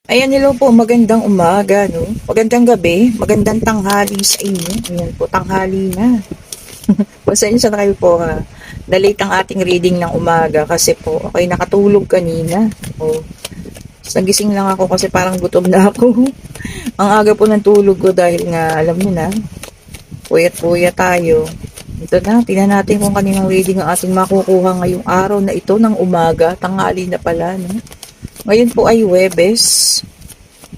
Ayan, hello po, magandang umaga, no? Magandang gabi, magandang tanghali sa inyo. Ayan po, tanghali na. Pasensya na kayo po ha. Na-late ang ating reading ng umaga kasi po ako'y nakatulog kanina. O, nagising lang ako kasi parang gutom na ako. Ang aga po ng tulog ko dahil nga, alam niyo na, puyat-puyat tayo. Ito na, tingnan natin kung kaninang reading ang ating makukuha ngayong araw na ito ng umaga. Tanghali na pala, no? Ngayon po ay Huwebes.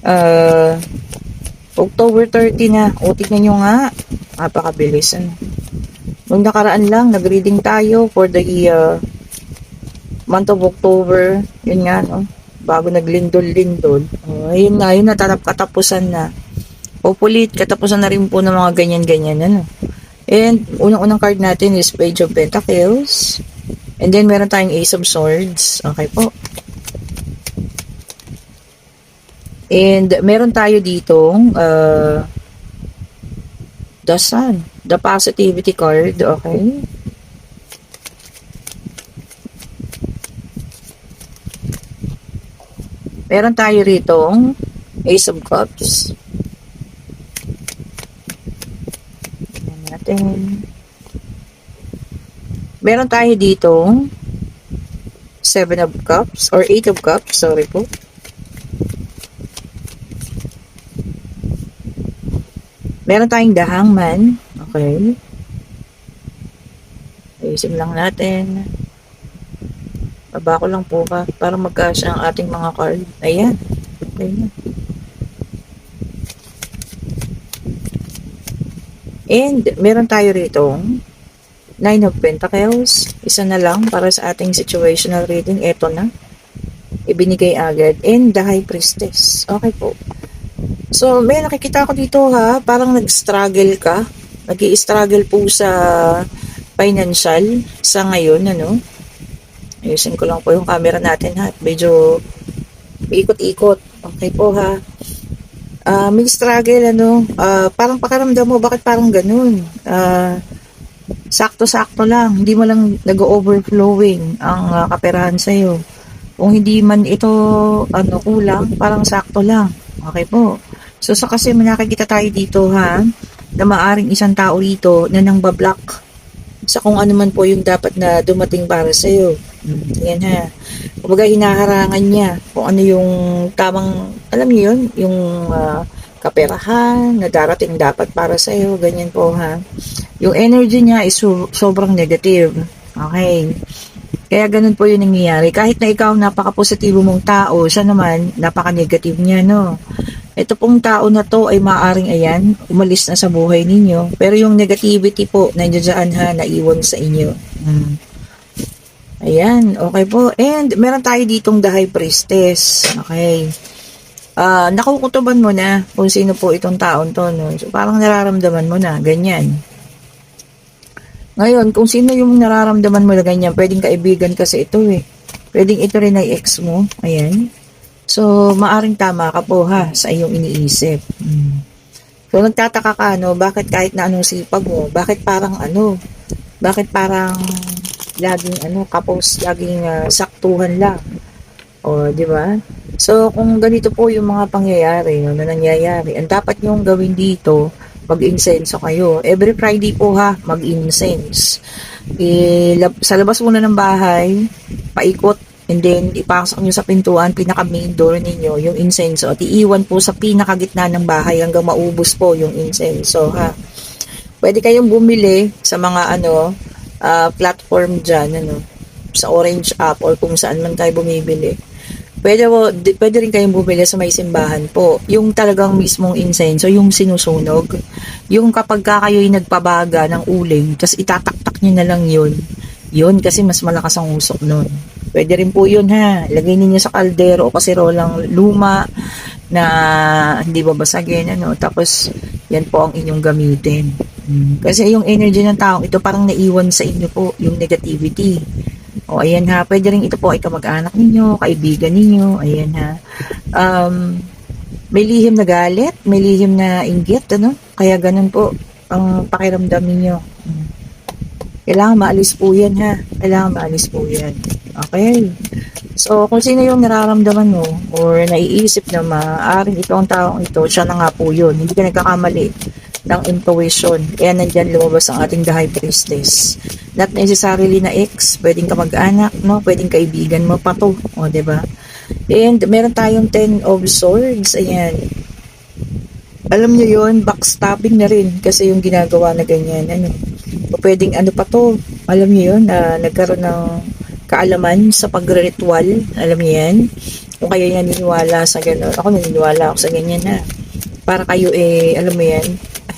Uh, October 30 na. O, tignan nyo nga. Napakabilis. Ano? Nung nakaraan lang, nag-reading tayo for the month of October. Yun nga, no? Bago naglindol-lindol. Ayun na, yun na, katapusan na. Hopefully, katapusan na rin po ng mga ganyan-ganyan. Ano? And, unang-unang card natin is Page of Pentacles. And then, meron tayong Ace of Swords. Okay po. And meron tayo ditong the Sun, the positivity card, okay? Meron tayo ritong Ace of Cups. Tingnan natin. Meron tayo ditong Seven of Cups or Eight of Cups, sorry po. Meron tayong The Hangman. Okay. Ayusin lang natin. Baba ko lang po ba para magkasya ang ating mga card. Ayan. Okay na. And meron tayo rito Nine of Pentacles. Isa na lang para sa ating situational reading. Ito na. Ibinigay agad. And the High Priestess. Okay po. So, may nakikita ko dito ha, parang nag-struggle ka. Nag-i-struggle po sa financial sa ngayon, ano. Ayusin ko lang po yung camera natin ha. Medyo ikot-ikot. Okay po ha. May struggle, ano. Parang pakiramdam mo, bakit parang ganun? Sakto-sakto lang. Hindi mo lang nag-overflowing ang kaperahan sa'yo. Kung hindi man ito, kulang, parang sakto lang. Okay po. So, kasi nakikita tayo dito ha, na maaring isang tao rito na nang bablock sa kung ano man po yung dapat na dumating para sa iyo. Yan ha. Kumbaga hinaharangan niya kung ano yung tamang, alam niyo yun, yung kaperahan na darating dapat para sa iyo, ganyan po ha. Yung energy niya is sobrang negative. Okay. Kaya ganun po yung nangyayari. Kahit na ikaw napaka-positibo mong tao, siya naman napaka-negative niya, no? Ito pong tao na to ay maaring ayan, umalis na sa buhay ninyo. Pero yung negativity po, nandiyan dyan ha, naiwan sa inyo. Ayan, okay po. And meron tayo ditong the High Priestess. Okay. Nakukutuban mo na kung sino po itong taon to. No? So, parang nararamdaman mo na, ganyan. Ngayon, kung sino yung nararamdaman mo na ganyan, pwedeng kaibigan kasi ito eh. Pwedeng ito rin ay ex mo. Ayan. So, maaring tama ka po ha, sa iyong iniisip. So, nagtataka ka, no, bakit kahit na anong sipag mo, bakit parang laging kapos, laging saktuhan lang. O, di ba? So, kung ganito po yung mga pangyayari, no, na nangyayari, ang dapat nyong gawin dito, mag-incense kayo. Every Friday po ha, mag-incense. Sa labas muna ng bahay, paikot, and then ipasok nyo sa pintuan, pinaka main door ninyo, yung incense. At iiwan po sa pinakagitna ng bahay hanggang maubos po yung incense. So ha, pwede kayong bumili sa mga platform dyan, sa Orange app or kung saan man kayo bumibili. Pwede rin kayong bumili sa may simbahan po. Yung talagang mismong incense, yung sinusunog. Yung kapag kayo'y nagpabaga ng uling, tapos itataktak nyo na lang yun. Yun kasi mas malakas ang usok nun. Pwede rin po yun ha. Lagay ninyo sa kaldero o kasirolang luma na hindi babasagin. Tapos yan po ang inyong gamitin. Kasi yung energy ng taong ito parang naiwan sa inyo po yung negativity. O ayan ha. Pwede rin ito po ay kamag-anak ninyo, kaibigan ninyo. Ayan ha. May lihim na galit, may lihim na inggit. Kaya ganun po ang pakiramdam ninyo. Kailangan maalis po yan ha. Kailangan maalis po yan. Okay? So, kung sino yung nararamdaman mo or naiisip na maaaring ito ang taong ito, siya na nga po yun. Hindi ka nagkakamali ng intuition. Kaya nandyan lumabas ang ating The High Priestess. Not necessarily na ex, pwedeng kamag-anak, no? Pwedeng kaibigan mo pa to. O, diba? And meron tayong 10 of Swords. Ayan. Alam nyo yun, backstabbing na rin kasi yung ginagawa na ganyan. Ano? O pwedeng ano pa to, alam nyo yun, nagkaroon ng kaalaman sa pagre-ritual, alam niyo yan? Kung kayo naniniwala sa gano'n, ako naniniwala ako sa ganyan na para kayo alam mo yan,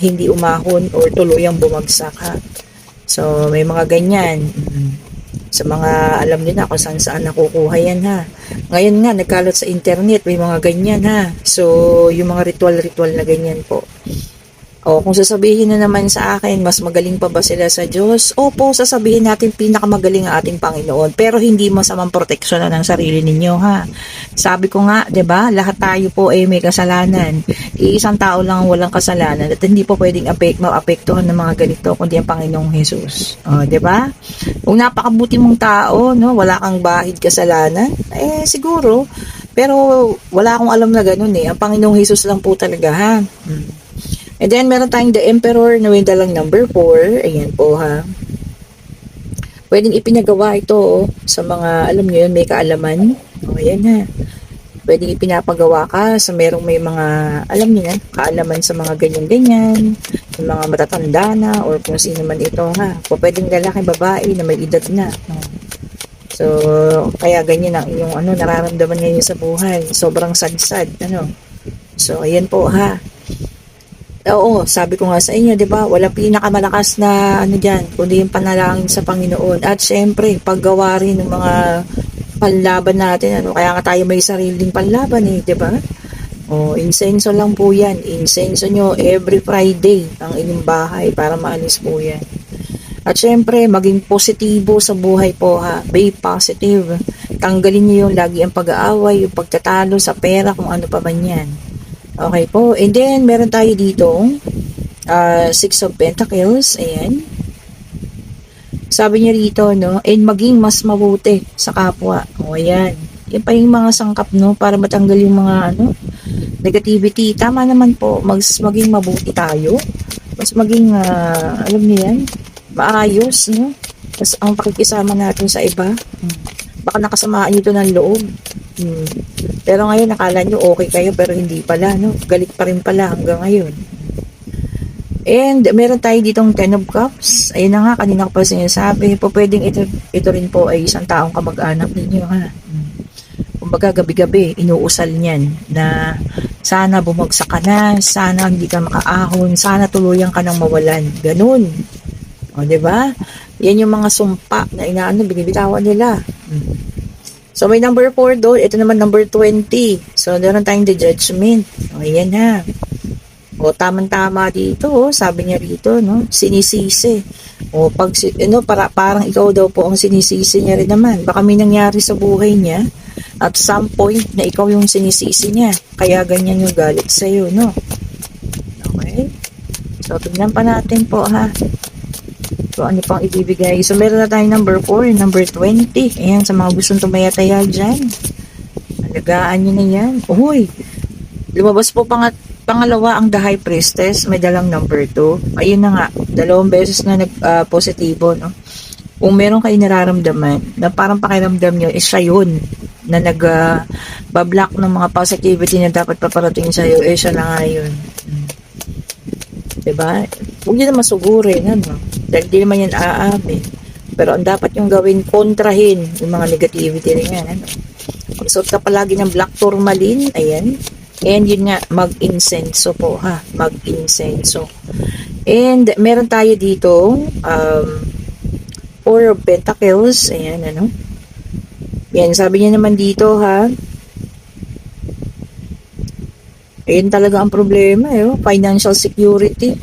hindi umahon or tuluyang bumagsak ha. So, may mga ganyan. Sa mga, alam niyo na kung saan nakukuha yan ha. Ngayon nga, nagkalat sa internet, may mga ganyan ha. So, yung mga ritual-ritual na ganyan po. O, kung sasabihin na naman sa akin, mas magaling pa ba sila sa Diyos? Opo, sasabihin natin pinakamagaling ang ating Panginoon. Pero hindi masamang proteksyon ng sarili ninyo, ha? Sabi ko nga, 'di ba? Lahat tayo po ay may kasalanan. Iisang tao lang ang walang kasalanan at hindi po pwedeng maapektuhan ng mga ganito kundi ang Panginoong Hesus. O, 'di ba? Kung napakabuti mong tao, no, wala kang bahid kasalanan, siguro. Pero wala akong alam na ganoon eh. Ang Panginoong Hesus lang po talaga, ha? And then, meron tayong the Emperor na may dalang number 4. Ayan po, ha. Pwedeng ipinagawa ito sa mga, alam nyo yun, may kaalaman. O, ayan, ha. Pwedeng ipinapagawa ka sa merong may mga, alam nyo na, kaalaman sa mga ganyan-ganyan, yung mga matatanda na, or kung sino man ito, ha. O, pwedeng lalaki, babae na may edad na. So, kaya ganyan ang yung nararamdaman ngayon sa buhay. Sobrang sad-sad, ano. So, ayan po, ha. Oo, sabi ko nga sa inyo, 'di ba? Walang pinakamalakas na diyan, kundi yung panalangin sa Panginoon. At syempre, paggawa rin ng mga panlaban natin, kaya nga tayo may sariling panlaban 'di ba? Oh, insenso lang po 'yan. Insenso nyo every Friday ang inyong bahay para maalis po 'yan. At syempre, maging positibo sa buhay po ha. Be positive. Tanggalin niyo yung lagi ang pag-aaway, yung pagtatalo sa pera, kung ano pa man 'yan. Okay po. And then, meron tayo dito, Six of Pentacles. Ayan. Sabi niya rito, no, and maging mas mabuti sa kapwa. O, ayan. Yan pa yung mga sangkap, no, para matanggal yung mga, negativity. Tama naman po, maging mabuti tayo. Mas maging, alam niyo yan, maayos, no. Mas ang pakikisama natin sa iba. Baka nakasamaan nyo ito ng loob. Pero ngayon, nakala nyo okay kayo, pero hindi pala, no? Galit pa rin pala hanggang ngayon. And, meron tayo ditong 10 of Cups. Ayun na nga, kanina ko pa sinasabi. Po, pwedeng ito rin po ay isang taong kamag-anak ninyo, ha? Kumbaga, gabi-gabi, inuusal niyan na sana bumagsak ka na, sana hindi ka makaahon, sana tuluyan ka nang mawalan. Ganun. O, diba? Yan yung mga sumpa na binibitawan nila. So, may number 4 doon. Ito naman number 20. So, meron tayong the judgment. O, ayan ha. O, tamang-tama dito. O, sabi niya rito, no? Sinisisi. O, parang ikaw daw po ang sinisisi niya rin naman. Baka may nangyari sa buhay niya at some point na ikaw yung sinisisi niya. Kaya ganyan yung galit sa'yo, no? Okay? So, tignan pa natin po, ha? So, ano pang ibibigay? So, meron na tayong number 4, number 20. Ayan, sa mga gustong tumayataya dyan. Alagaan nyo na yan. Uy, lumabas po pangalawa ang The High Priestess. May dalang number 2. Ayun na nga, 2 beses na nag-positibo, no? Kung meron kayo nararamdaman na parang pakiramdam nyo, siya yun na nag-block ng mga positivity na dapat paparating sa'yo, siya na nga yun. Diba? Huwag nyo na masugurin, dahil di naman yan aamin. Pero ang dapat yung gawin, kontrahin yung mga negativity rin yan. Magsuot ka palagi ng black tourmaline, ayan. And yun nga, mag-insenso po, ha. Mag-insenso. And meron tayo dito, 4 of Pentacles, ayan, Yan, sabi niya naman dito, ha. Ayan talaga ang problema, financial security.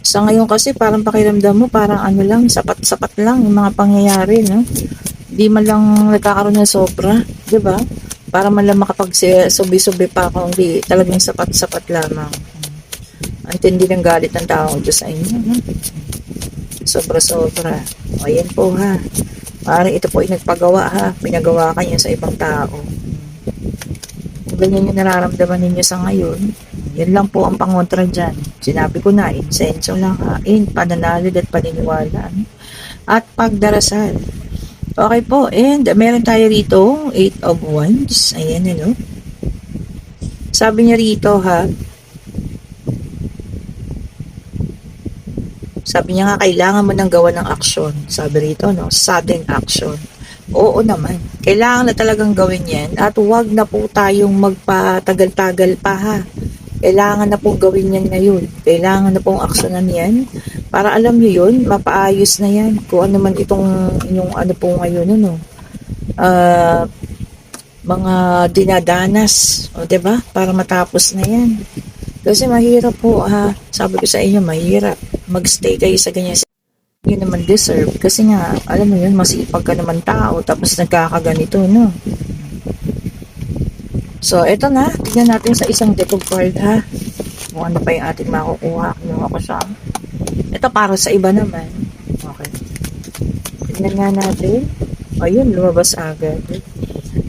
Sa ngayon kasi parang pakiramdam mo parang sapat-sapat lang yung mga pangyayari, no? Di man lang nagkakaroon ng sobra, 'di ba? Para man lang makapag-subi-subi pa kung di talagang sapat-sapat lamang. Antindi ng galit ng tao Diyos sa inyo, no? Sobra-sobra. O, ayan po, ha. Maaaring ito po ay nagpagawa ha, pinagawa kanya sa ibang tao. Kung ganyan yung nararamdaman ninyo sa ngayon, yan lang po ang pangontra dyan. Sinabi ko na, insenso lang ha, in pananalid at paniniwala at pagdarasal. Okay po, and meron tayo rito 8 of Wands. Ayan, ano. Sabi niya rito ha, sabi niya nga, kailangan mo nang gawa ng aksyon. Sabi rito, no, sudden action. Oo naman, kailangan na talagang gawin yan at huwag na po tayong magpatagal-tagal pa ha. Kailangan na pong gawin yan ngayon. Kailangan na pong aksyonan yan para alam nyo yun, mapaayos na yan. Kung ano man itong inyong ano po ngayon, ano, mga dinadanas, o diba? Para matapos na yan. Kasi mahirap po ha. Sabi ko sa inyo, mahirap. Magstay kayo sa ganyan. Yun naman deserve. Kasi nga, alam mo yun, masipag ka naman tao. Tapos nagkakaganito, no? So, eto na. Tignan natin sa isang deck of card ha. Kung ano pa yung ating makukuha. Kinuha ko siya. Ito para sa iba naman. Okay. Tignan nga natin. Ayun, lumabas agad.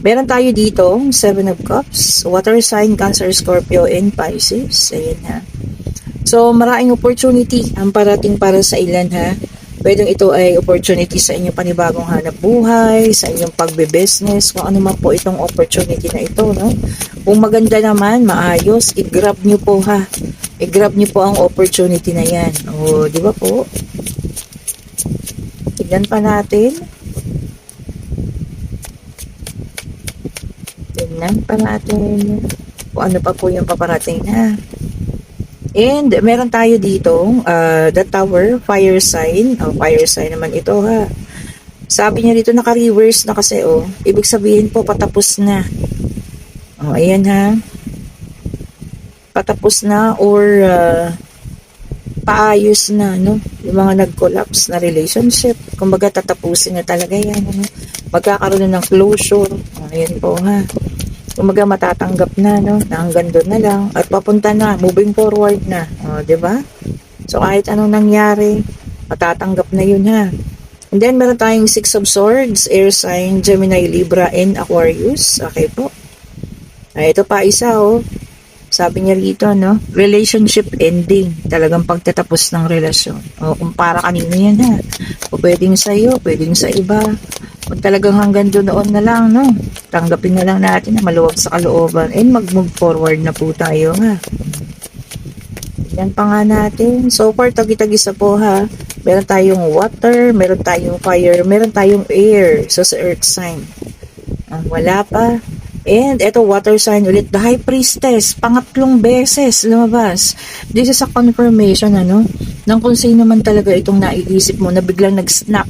Meron tayo dito, 7 of Cups, Water sign, Cancer, Scorpio, and Pisces. Ayan ha. So, maraming opportunity ang parating para sa ilan ha. Pwedeng ito ay opportunity sa inyong panibagong hanap buhay, sa inyong pagbe-business, kung ano man po itong opportunity na ito, no? Kung maganda naman, maayos, i-grab nyo po ha. I-grab nyo po ang opportunity na yan. O, di ba po? Tignan pa natin. Tignan pa natin kung ano pa po yung paparating na. And meron tayo dito, the Tower, fire sign. Fire sign naman ito ha. Sabi niya dito naka-reverse na kasi ibig sabihin po patapos na. Ayan ha. Patapos na or paayos na, no? Yung mga nag-collapse na relationship. Kumbaga tatapusin na talaga yan, ano? Magkakaroon na ng closure. Ayan po ha. Kumaga matatanggap na, no, na hanggang doon na lang at papunta na, moving forward na, di ba? So kahit anong nangyari, matatanggap na yun ha. And then meron tayong 6 of Swords, air sign, Gemini, Libra, and Aquarius. Okay po. Ito pa isa sabi niya rito, no, relationship ending, talagang pagtatapos ng relasyon. Kung para kanino yan ha. O pwedeng sa iyo, pwedeng sa iba. Kung talagang hanggang doon na lang, no? Tanggapin na lang natin na maluwag sa kalooban and mag-move forward na po tayo, ha? Yan pa nga natin. So far, tagi-tagisa po, ha? Meron tayong water, meron tayong fire, meron tayong air. So, sa earth sign. Wala pa. And eto, water sign ulit. The High Priestess, pangatlong beses lumabas. This is a confirmation, ano? Ng kung sino man talaga itong naiisip mo na biglang nag-snap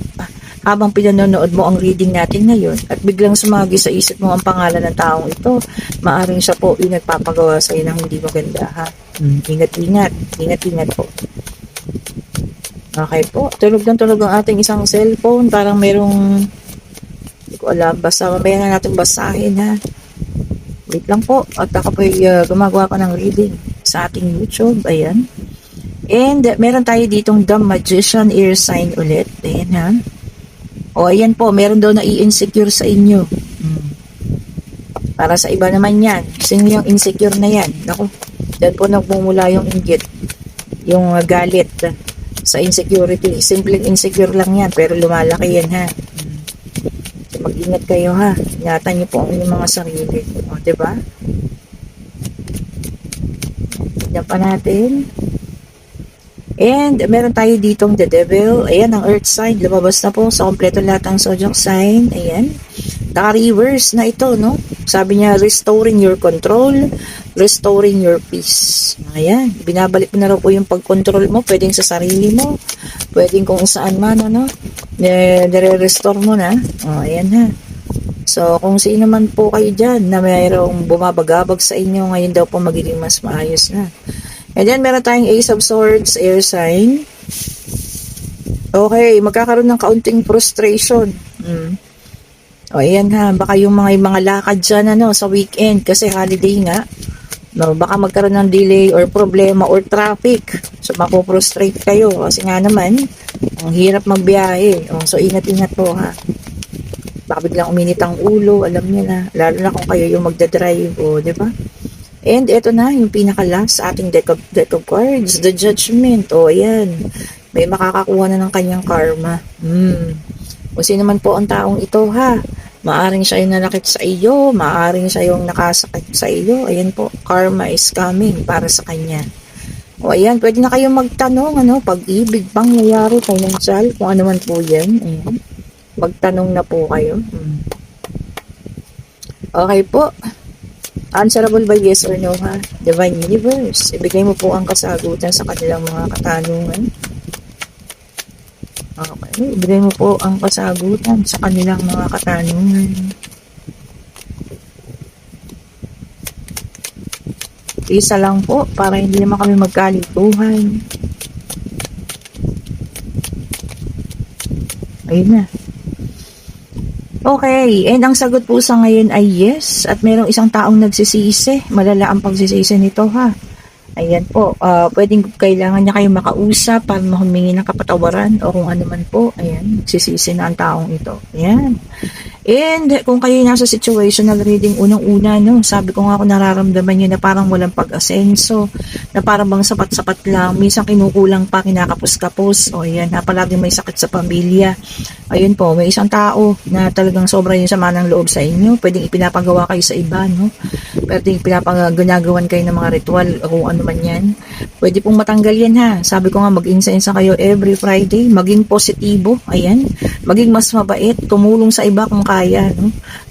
habang pinanonood mo ang reading natin ngayon at biglang sumagi sa isip mo ang pangalan ng taong ito, maaring siya po yung nagpapagawa sa iyo ng hindi maganda ha. Ingat-ingat. Ingat-ingat po. Okay po. Tulog ang ating isang cellphone. Parang merong hindi ko alam. Basta mamaya na natin basahin ha. Wait lang po. At ako po gumagawa pa ng reading sa ating YouTube. Ayan. And meron tayo ditong The Magician, air sign ulit. Ayan ha. Ayan po, meron daw na i-insecure sa inyo. Para sa iba naman yan. Sino yung insecure na yan? Naku, dyan po nagmumula yung inggit. Yung galit sa insecurity. Simpleng insecure lang yan, pero lumalaki yan ha. So, mag-ingat kayo ha. Ingatan niyo po ang inyong mga sarili. Diba? Tignan pa natin. And meron tayo ditong the devil. Ayan, ang earth sign. Lumabas na po sa kompleto lahat ng zodiac sign. Ayan. Naka-reverse na ito, no? Sabi niya, restoring your control, restoring your peace. Ayan. Binabalik mo na raw po yung pag-control mo. Pwedeng sa sarili mo. Pwedeng kung saan man, ano? Nire-restore mo na. Ayan ha. So, kung sino man po kayo dyan na mayroong bumabagabag sa inyo, ngayon daw po magiging mas maayos na. And then, meron tayong Ace of Swords, air sign. Okay, magkakaroon ng kaunting frustration. Ayan ha, baka yung mga lakad dyan, ano, sa weekend, kasi holiday nga. No, baka magkaroon ng delay or problema or traffic. So, mapo-frustrate kayo. Kasi nga naman, ang hirap magbiyahe. So, ingat-ingat po ha. Baka biglang uminit ang ulo, alam niyo na. Lalo na kung kayo yung magdadrive, o, di ba? And ito na, yung pinaka-last sa ating deck of cards, the Judgment. O, ayan. May makakakuha na ng kanyang karma. Kung sino man po ang taong ito, ha. Maaring siya yung nanakit sa iyo, maaring siya yung nakasakit sa iyo. Ayan po, karma is coming para sa kanya. O ayan, pwede na kayong magtanong, pag-ibig, pangyayari, financial, kung ano man po yan. Ayan. Magtanong na po kayo. Okay po. Answerable by yes or no, ha? Divine Universe, ibigay mo po ang kasagutan sa kanilang mga katanungan. Okay, ibigay mo po ang kasagutan sa kanilang mga katanungan. Isa lang po, para hindi naman kami magkalituhan. Ayun na. Okay, and ang sagot po sa ngayon ay yes. At merong isang taong nagsisisi. Malala ang pagsisisi nito, ha. Ayan po, pwedeng kailangan niya kayo makausap para humingi ng kapatawaran o kung ano man po. Ayan, nagsisisi na ang taong ito. Ayan. And kung kayo nasa situational reading, unang-una, sabi ko nga ako nararamdaman nyo na parang walang pag-asenso, na parang bang sapat-sapat lang, minsan kinukulang pa, kinakapos-kapos, o yan, palagi may sakit sa pamilya. Ayun po, may isang tao na talagang sobra yung sama ng loob sa inyo, pwedeng ipinapagawa kayo sa iba, pwedeng ginagawan kayo ng mga ritual, o kung ano man yan, pwede pong matanggal yan, ha. Sabi ko nga, mag-insa-insa kayo every Friday, maging positibo, ayan, maging mas mabait, tumulong sa iba kung kaya,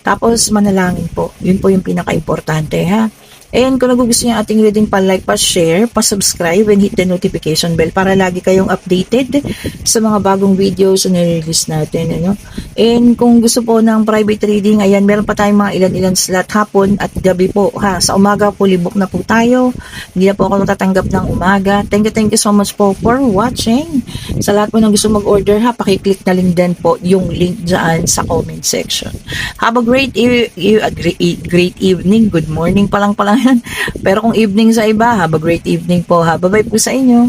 tapos manalangin po. Yun po yung pinaka-importante, ha. And kung nagugusto niyo ating reading, pa-like, pa-share, pa-subscribe, and hit the notification bell para lagi kayong updated sa mga bagong videos na nire-release natin. And kung gusto po ng private reading, ayan, meron pa tayong mga ilan-ilan slot hapon at gabi po, ha. Sa umaga po, libok na po tayo. Hindi na po ako matatanggap ng umaga. Thank you so much po for watching. Sa lahat po ng gusto mag-order, ha, pakiclick na lang din po yung link dyan sa comment section. Have a great evening. Good morning pa lang yan. Pero kung evening sa iba, have a great evening po, ha. Bye-bye po sa inyo.